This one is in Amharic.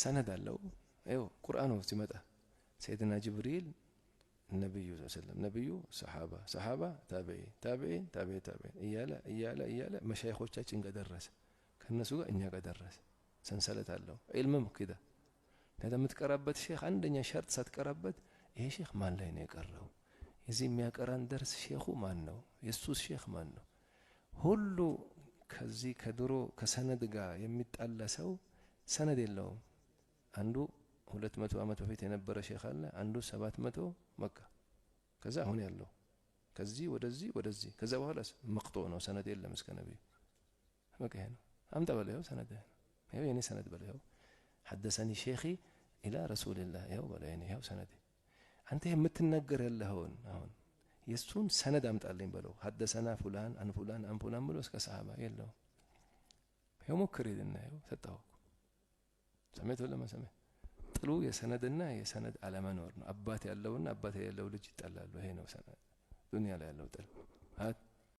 ሰነድ አለው ይኸው ቁርአኑ ሲመጣ ሰይድና ጅብሪል ነብዩ ሰለላሁ ነብዩ ሰሃባ ታቢዒን እያለ መሻይኾቻችን ጋር ደረሰ ከነሱ ጋር እኛ ጋር ደረሰ ሰንሰለት አለው ዒልምም ከዳ ከዛ የምትቀራበት ሼኽ አንደኛ ሸርጥ ሳትቀራበት ይሄ ሼኽ ማን ላይ ነው የቀረው የዚህ የሚያቀራን ደርስ ሼኹ ማን ነው የሱስ ሼኽ ማን ነው ሁሉ ከዚህ ከድሮ ከሰነድ ጋር የሚጣላ ሰው ሰነድ የለውም አንዱ 200 ዓመት በፊት የነበረ ሼኽ አለ አንዱ 700 መካ ከዛ አሁን ያለው ከዚህ ወደዚህ ከዛ በኋላስ መቅጦ ነው ሰነድ የለም እስከ ነብዩ በቃ ይሄ ነው አምጣ በለው ሰነድ ይሄው የኔ ሰነድ በለው حدثني شيخي الى رسول الله ይሄው በለው ይሄው ሰነድ አንተ የምትናገር ያለኸውን አሁን የሱን ሰነድ አምጣልኝ በለው حدثنا فلان عن فلان ብሎ እስከ ሰሃባ የለው ይሄው ሞክር ይልና ይሄው ሰጣው ሰሜት ወላ ማሰሜ ጥሉ የሰነድና የሰነድ አለመኖር ነው አባት ያለውና አባት የሌለው ልጅ ይጣላሉ ይሄ ነው ሰነድ ዱንያ ላይ ያለው ጥል